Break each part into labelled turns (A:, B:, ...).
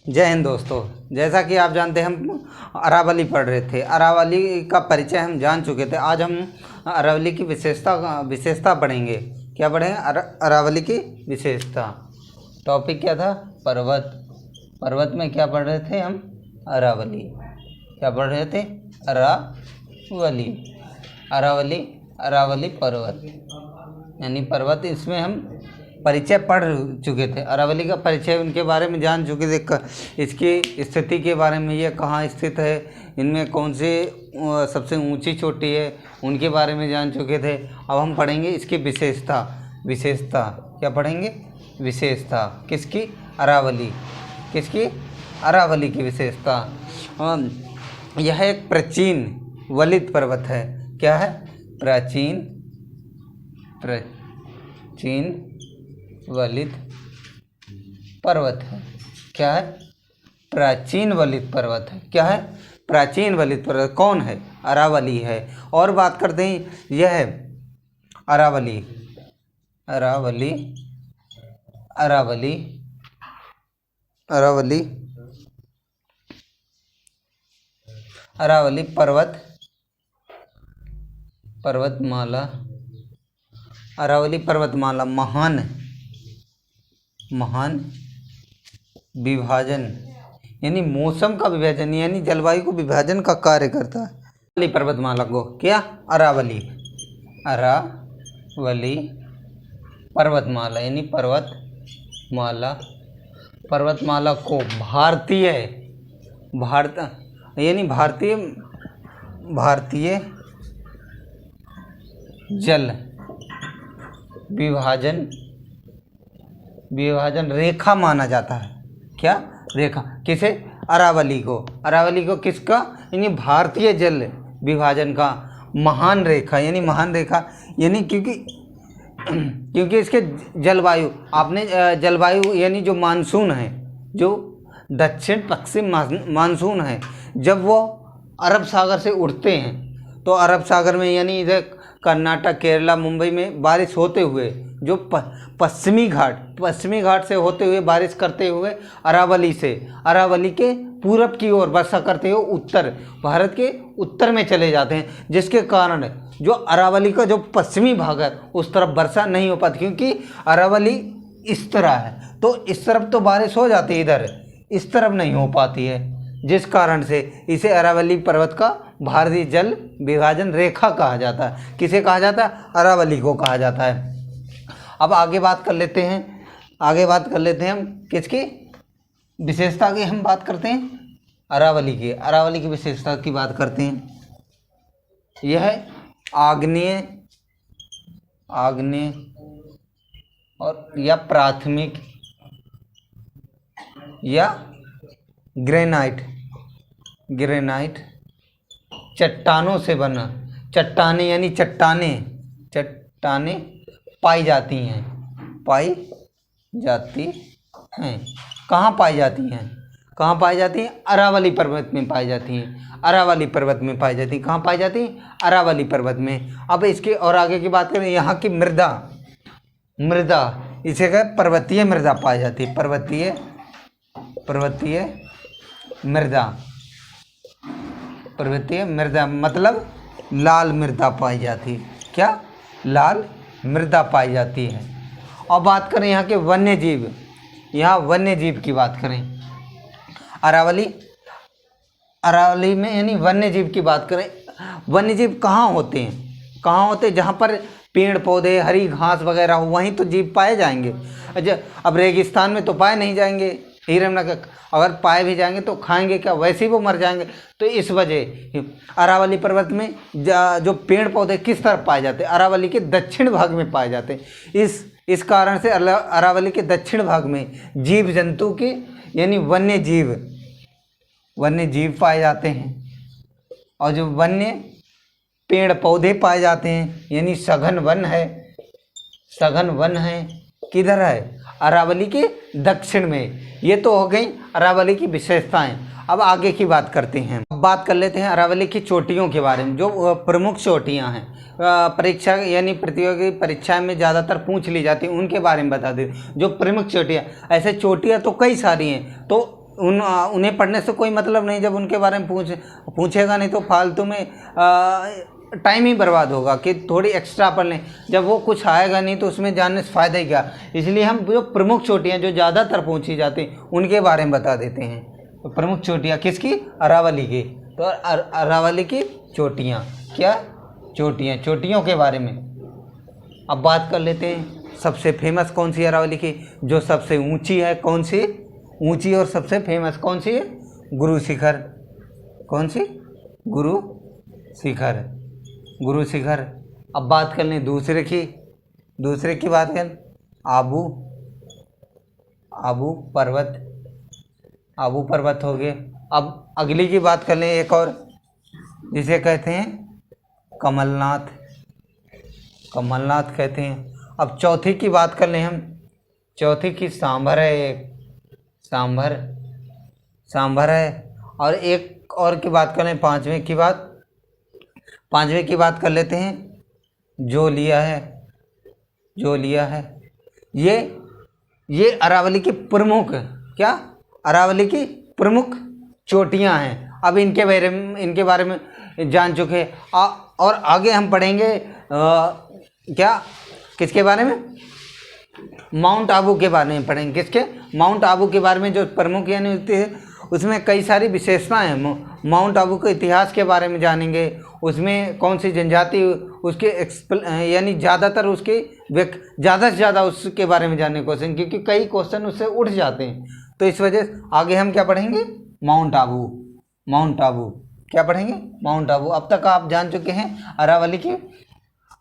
A: जय हिंद दोस्तों। जैसा कि आप जानते हैं हम अरावली पढ़ रहे थे। अरावली का परिचय हम जान चुके थे। आज हम अरावली की विशेषता पढ़ेंगे। क्या पढ़ेंगे? अरावली की विशेषता। टॉपिक क्या था? पर्वत। पर्वत में क्या पढ़ रहे थे हम? अरावली। क्या पढ़ रहे थे? अरावली। अरावली अरावली पर्वत यानी पर्वत। इसमें हम परिचय पढ़ चुके थे। अरावली का परिचय, उनके बारे में जान चुके थे। इसकी स्थिति के बारे में, ये कहाँ स्थित है, इनमें कौन से सबसे ऊंची चोटी है, उनके बारे में जान चुके थे। अब हम पढ़ेंगे इसकी विशेषता। क्या पढ़ेंगे? विशेषता। किसकी? अरावली। किसकी? अरावली की विशेषता। यह एक प्राचीन वलित पर्वत है। क्या है? प्राचीन वलित पर्वत है। क्या है? प्राचीन वलित पर्वत है। क्या है? प्राचीन वलित पर्वत। कौन है? अरावली है। और बात करते हैं, यह है अरावली पर्वतमाला। अरावली पर्वतमाला महान विभाजन यानी मौसम का विभाजन यानी जलवायु को विभाजन का कार्य करता है। अरावली पर्वतमाला को क्या? अरावली पर्वतमाला यानी पर्वतमाला को भारतीय जल विभाजन रेखा माना जाता है। क्या? रेखा। किसे? अरावली को किसका? यानी भारतीय जल विभाजन का महान रेखा यानी क्योंकि इसके जलवायु यानी जो मानसून है, जो दक्षिण पश्चिम मानसून है, जब वो अरब सागर से उठते हैं तो अरब सागर में यानी इधर कर्नाटक, केरला, मुंबई में बारिश होते हुए जो पश्चिमी घाट से होते हुए बारिश करते हुए अरावली के पूरब की ओर वर्षा करते हुए भारत के उत्तर में चले जाते हैं, जिसके कारण जो अरावली का जो पश्चिमी भाग है उस तरफ वर्षा नहीं हो पाती, क्योंकि अरावली इस तरह है तो इस तरफ तो बारिश हो जाती है, इधर इस तरफ नहीं हो पाती है, जिस कारण से इसे अरावली पर्वत का भारतीय जल विभाजन रेखा कहा जाता है। किसे कहा जाता है? अरावली को कहा जाता है। अब आगे बात कर लेते हैं हम किसकी विशेषता की हम बात करते हैं? अरावली की विशेषता की बात करते हैं। यह आग्नेय और या प्राथमिक या ग्रेनाइट चट्टानों से बना। चट्टानें यानी चट्टानें पाई जाती हैं। कहाँ पाई जाती हैं? अरावली पर्वत में पाई जाती हैं। कहाँ पाई जाती हैं? अरावली पर्वत में। अब इसके और आगे की बात करें, यहाँ की मृदा इसे कहे पर्वतीय मृदा पाई जाती है। पर्वतीय मृदा मतलब लाल मृदा पाई जाती है। क्या? लाल मृदा पाई जाती है। और बात करें यहाँ के वन्य जीव की बात करें, अरावली में यानी वन्य जीव की बात करें। वन्य जीव कहाँ होते हैं? जहाँ पर पेड़ पौधे, हरी घास वगैरह हो, वहीं तो जीव पाए जाएंगे। अब रेगिस्तान में तो पाए नहीं जाएंगे। हिरण्यक अगर पाए भी जाएंगे तो खाएंगे क्या? वैसे ही वो मर जाएंगे। तो इस वजह अरावली पर्वत में जो पेड़ पौधे किस तरफ पाए जाते हैं? अरावली के दक्षिण भाग में पाए जाते हैं। इस कारण से अरावली के दक्षिण भाग में जीव जंतु के यानी वन्य जीव पाए जाते हैं, और जो वन्य पेड़ पौधे पाए जाते हैं यानी सघन वन है। किधर है? अरावली के दक्षिण में। ये तो हो गई अरावली की विशेषताएं। अब आगे की बात करते हैं। अब बात कर लेते हैं अरावली की चोटियों के बारे में, जो प्रमुख चोटियां हैं, परीक्षा यानी प्रतियोगी परीक्षा में ज़्यादातर पूछ ली जाती हैं, उनके बारे में बता दें। जो प्रमुख चोटियाँ, ऐसे चोटियाँ तो कई सारी हैं, तो उन्हें पढ़ने से कोई मतलब नहीं। जब उनके बारे में पूछेगा नहीं तो फालतू में टाइम ही बर्बाद होगा कि थोड़ी एक्स्ट्रा पढ़ लें, जब वो कुछ आएगा नहीं तो उसमें जानने से फ़ायदा ही क्या। इसलिए हम जो प्रमुख चोटियाँ जो ज़्यादातर पूछी जाती हैं उनके बारे में बता देते हैं। तो प्रमुख चोटियाँ किसकी? अरावली की। तो अरावली की चोटियाँ, क्या चोटियाँ, चोटियों के बारे में अब बात कर लेते हैं। सबसे फेमस कौन सी अरावली की? जो सबसे ऊंची है, कौन सी ऊंची और सबसे फेमस कौन सी है? गुरु शिखर। कौन सी? गुरु शिखर, गुरु शिखर। अब बात कर लें दूसरे की बात करें, आबू, आबू पर्वत, आबू पर्वत हो गए। अब अगली की बात कर लें, एक और, जिसे कहते हैं कमलनाथ, कमलनाथ कहते हैं। अब चौथी की बात कर लें हम, चौथी की सांभर है, एक सांभर, सांभर है। और एक और की बात कर लें, पांचवें की बात कर लेते हैं, जो लिया है, जो लिया है। ये अरावली की प्रमुख, क्या अरावली की प्रमुख चोटियां हैं। अब इनके बारे में जान चुके। और आगे हम पढ़ेंगे क्या, किसके बारे में? माउंट आबू के बारे में पढ़ेंगे। किसके? माउंट आबू के बारे में, जो प्रमुख यानी होती है, उसमें कई सारी विशेषताएं हैं। माउंट आबू के इतिहास के बारे में जानेंगे, उसमें कौन सी जनजाति, उसके यानी ज़्यादातर उसके ज़्यादा से ज़्यादा उसके बारे में जानने की कोशिश, क्योंकि कई क्वेश्चन उससे उठ जाते हैं। तो इस वजह से आगे हम क्या पढ़ेंगे? माउंट आबू, माउंट आबू क्या पढ़ेंगे? माउंट आबू। अब तक आप जान चुके हैं अरावली की,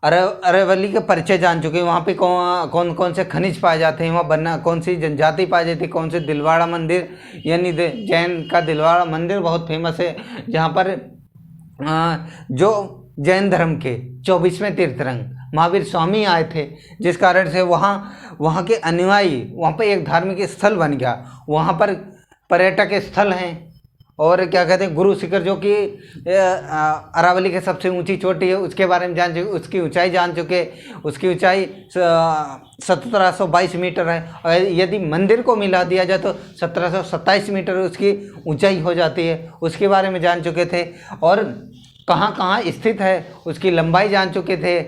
A: अरावली के परिचय जान चुके हैं। वहाँ पे कौन कौन से खनिज पाए जाते हैं, वहाँ बनना कौन सी जनजाति पाई जाती है, कौन से दिलवाड़ा मंदिर, यानी जैन का दिलवाड़ा मंदिर बहुत फेमस है, जहाँ पर जो जैन धर्म के 24वें तीर्थंकर महावीर स्वामी आए थे, जिस कारण से वहाँ के अनुयायी, वहाँ पर एक धार्मिक स्थल बन गया। वहाँ पर पर्यटक स्थल हैं। और क्या कहते हैं, गुरु शिखर, जो कि अरावली के सबसे ऊंची चोटी है, उसके बारे में जान चुके, उसकी ऊंचाई जान चुके। उसकी ऊंचाई 1722 मीटर है। और यदि मंदिर को मिला दिया जाए तो 1727 मीटर उसकी ऊंचाई हो जाती है, उसके बारे में जान चुके थे। और कहाँ कहाँ स्थित है उसकी लंबाई जान चुके थे।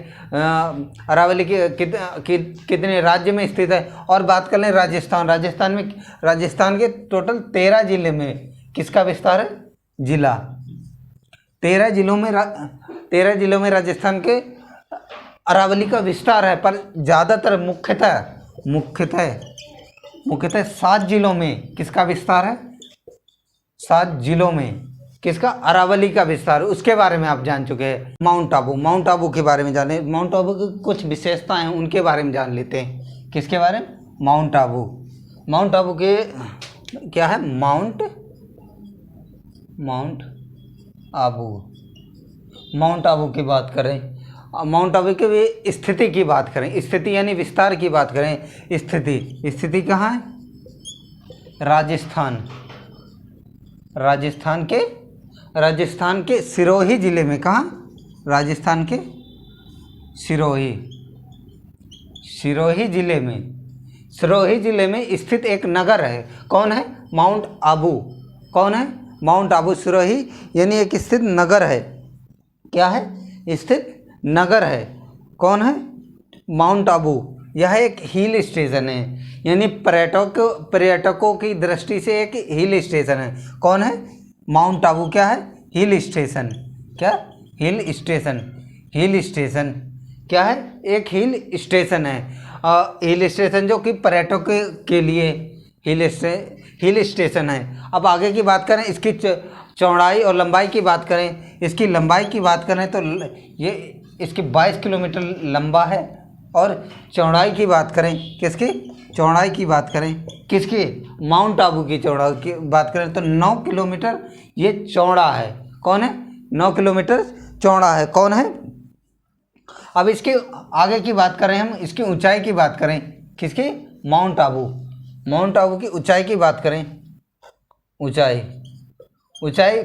A: अरावली कितने राज्य में स्थित है। और बात कर लें राजस्थान के टोटल 13 जिले में किसका विस्तार है? जिला। 13 जिलों में राजस्थान के अरावली का विस्तार है। पर ज़्यादातर मुख्यतः 7 जिलों में किसका विस्तार है? 7 जिलों में किसका? अरावली का विस्तार। उसके बारे में आप जान चुके हैं। माउंट आबू के बारे में जाने, माउंट आबू की कुछ विशेषताएं हैं, उनके बारे में जान लेते हैं। किसके बारे में? माउंट आबू के क्या है? माउंट आबू की बात करें, माउंट आबू की स्थिति की बात करें, स्थिति यानी विस्तार की बात करें। स्थिति कहाँ है? राजस्थान के सिरोही जिले में। कहाँ? राजस्थान के सिरोही जिले में स्थित एक नगर है। कौन है? माउंट आबू। कौन है? माउंट आबू सिरोही यानी एक स्थित नगर है। क्या है? स्थित नगर है। कौन है? माउंट आबू। यह एक हिल स्टेशन है, यानी पर्यटकों की दृष्टि से एक हिल स्टेशन है। कौन है? माउंट आबू क्या है? Hill station. क्या? हिल स्टेशन क्या है? एक हिल स्टेशन है। हिल स्टेशन जो कि पर्यटकों के लिए हिल स्टेशन है। अब आगे की बात करें, इसकी चौड़ाई और लंबाई की बात करें। इसकी लंबाई की बात करें तो ये इसकी 22 किलोमीटर लंबा है। और चौड़ाई की बात करें, किसकी चौड़ाई की बात करें? किसकी? माउंट आबू की चौड़ाई की बात करें तो 9 किलोमीटर ये चौड़ा है। कौन है? 9 किलोमीटर चौड़ा है। कौन है? अब इसके आगे की बात करें हम, इसकी ऊंचाई की बात करें। किसकी? माउंट आबू, माउंट आबू की ऊंचाई की बात करें, ऊंचाई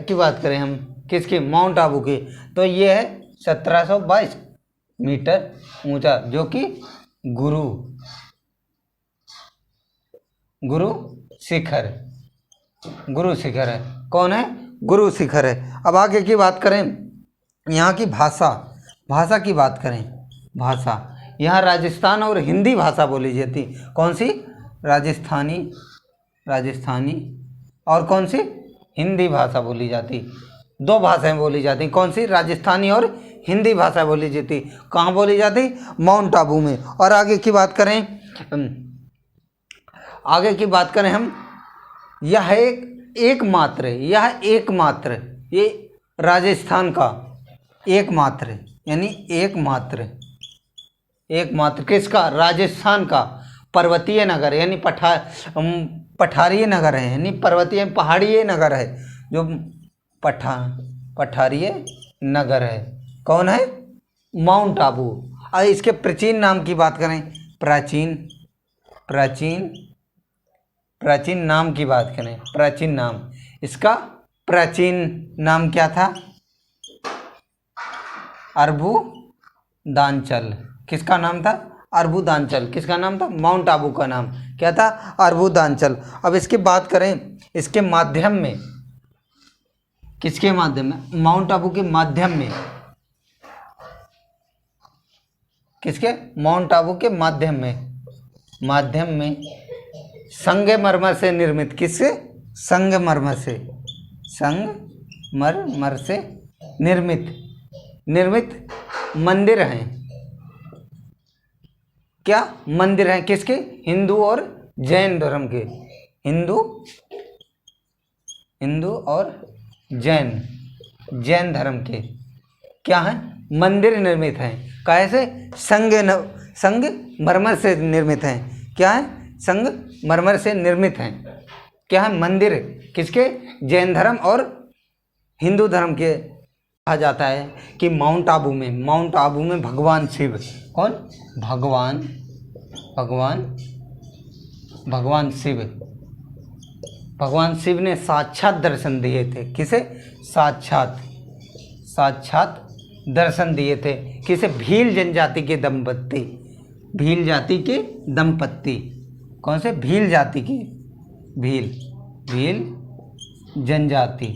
A: की बात करें हम किसकी, माउंट आबू की, तो ये है 1722 मीटर ऊंचा, जो कि गुरु शिखर है। कौन है, गुरु शिखर है। अब आगे की बात करें, यहाँ की भाषा की बात करें, भाषा यहाँ राजस्थान और हिंदी भाषा बोली जाती। कौन सी, राजस्थानी और कौन सी, हिंदी भाषा बोली जाती। दो भाषाएं बोली जाती, कौन सी, राजस्थानी और हिंदी भाषा बोली जाती। कहाँ बोली जाती, माउंट आबू में। और आगे की बात करें हम, यह एकमात्र ये राजस्थान का एकमात्र किसका, राजस्थान का पर्वतीय नगर यानी पठारीय नगर है, यानी पर्वतीय पहाड़ीय नगर है, जो पठारीय नगर है। कौन है, माउंट आबू। और इसके प्राचीन नाम की बात करें, प्राचीन नाम की बात करें, प्राचीन नाम, इसका प्राचीन नाम क्या था, अरबुदांचल। किसका नाम था, अरबुदांचल। किसका नाम था, माउंट आबू का नाम क्या था, अरबुदांचल। अब इसकी बात करें, इसके माध्यम में, किसके माध्यम में, माउंट आबू के माध्यम में, किसके, माउंट आबू के माध्यम में संगमरमर से निर्मित, किससे, संगमरमर से निर्मित मंदिर हैं। क्या, मंदिर हैं किसके, हिंदू और जैन धर्म के, हिंदू और जैन धर्म के क्या हैं, मंदिर निर्मित हैं। कैसे, संगमरमर से निर्मित हैं। क्या है, संगमरमर से निर्मित हैं। क्या है, मंदिर किसके, जैन धर्म और हिंदू धर्म के। कहा जाता है कि माउंट आबू में भगवान शिव, कौन, भगवान शिव ने साक्षात दर्शन दिए थे। किसे, साक्षात दर्शन दिए थे। किसे, भील जनजाति के दंपत्ति, कौन से, भील जाति के, भील जनजाति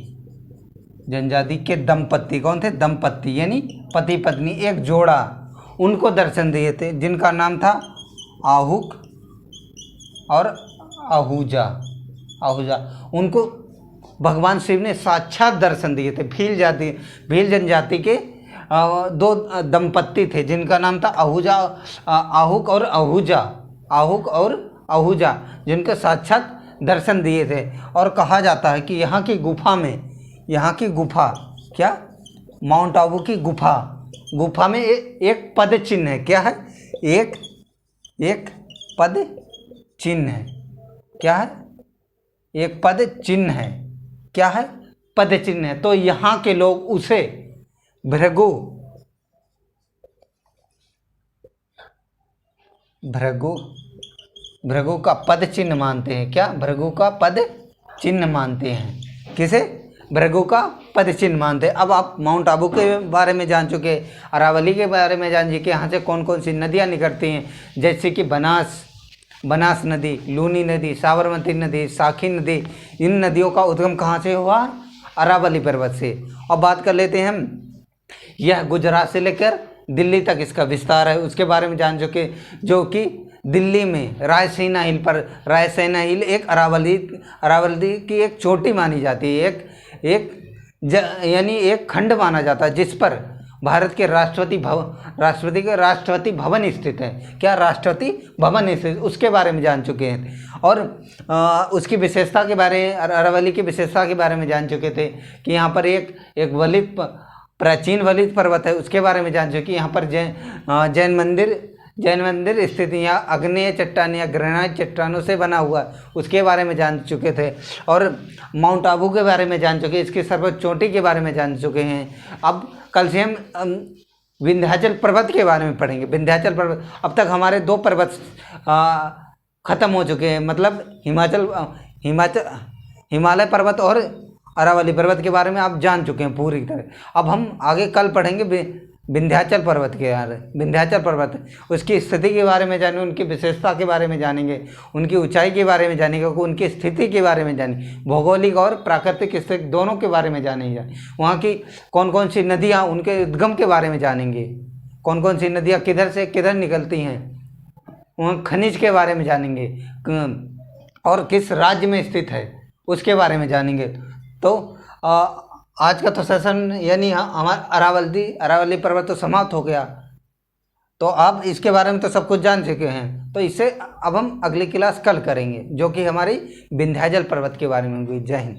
A: के दंपत्ति, कौन थे, दंपत्ति यानी पति पत्नी, एक जोड़ा, उनको दर्शन दिए थे, जिनका नाम था आहुक और आहूजा। उनको भगवान शिव ने साक्षात दर्शन दिए थे। भील जनजाति के दो दंपत्ति थे, जिनका नाम था आहुक और आहूजा, जिनके साक्षात दर्शन दिए थे। और कहा जाता है कि यहाँ की गुफा क्या, माउंट आबू की गुफा में एक पद चिन्ह है। क्या है, एक पद चिन्ह है। क्या है, एक पद चिन्ह है। क्या है, पद चिन्ह है। तो यहाँ के लोग उसे भृगु का पद चिन्ह मानते हैं। क्या, भृगु का पद चिन्ह मानते हैं। किसे, भृगु का पद चिन्ह मानते हैं। अब आप माउंट आबू के बारे में जान चुके, अरावली के बारे में जान चुके, यहाँ से कौन कौन सी नदियाँ निकलती हैं, जैसे कि बनास नदी, लूनी नदी, साबरमती नदी, साखी नदी। इन नदियों का उद्गम कहाँ से हुआ, अरावली पर्वत से। और बात कर लेते हैं हम, यह गुजरात से लेकर दिल्ली तक इसका विस्तार है, उसके बारे में जान चुके, जो कि दिल्ली में रायसीना हिल एक अरावली की एक चोटी मानी जाती है, यानी एक खंड माना जाता है, जिस पर भारत के राष्ट्रपति भवन स्थित है। क्या, राष्ट्रपति भवन स्थित, उसके बारे में जान चुके हैं। और उसकी विशेषता के बारे, अरावली की विशेषता के बारे में जान चुके थे कि यहाँ पर एक प्राचीन वलित पर्वत है, उसके बारे में जान चुके। यहाँ पर जैन मंदिर स्थित, यहाँ आग्नेय चट्टान या ग्रेनाइट चट्टानों से बना हुआ, उसके बारे में जान चुके थे। और माउंट आबू के बारे में जान चुके, इसकी सर्वोच्च चोटी के बारे में जान चुके हैं। अब कल से हम विंध्याचल पर्वत के बारे में पढ़ेंगे। विंध्याचल पर्वत, अब तक हमारे दो पर्वत ख़त्म हो चुके हैं। मतलब हिमाचल हिमालय पर्वत और अरावली पर्वत के बारे में आप जान चुके हैं पूरी तरह। अब हम आगे कल पढ़ेंगे विंध्याचल पर्वत के बारे विंध्याचल पर्वत, उसकी स्थिति के बारे में जानेंगे, उनकी विशेषता के बारे में जानेंगे, उनकी ऊंचाई के बारे में जानेंगे, उनकी स्थिति के बारे में जानेंगे, भौगोलिक और प्राकृतिक स्थिति दोनों के बारे में जानेंगे। वहाँ की कौन कौन सी नदियाँ, उनके उद्गम के बारे में जानेंगे, कौन कौन सी नदियाँ किधर से किधर निकलती हैं, वहाँ खनिज के बारे में जानेंगे, और किस राज्य में स्थित है उसके बारे में जानेंगे। तो आज का तो सेशन यानी हमारा अरावली पर्वत तो समाप्त हो गया। तो आप इसके बारे में तो सब कुछ जान चुके हैं। तो इससे अब हम अगली क्लास कल करेंगे जो कि हमारी विंध्याचल पर्वत के बारे में हुई। जय हिंद।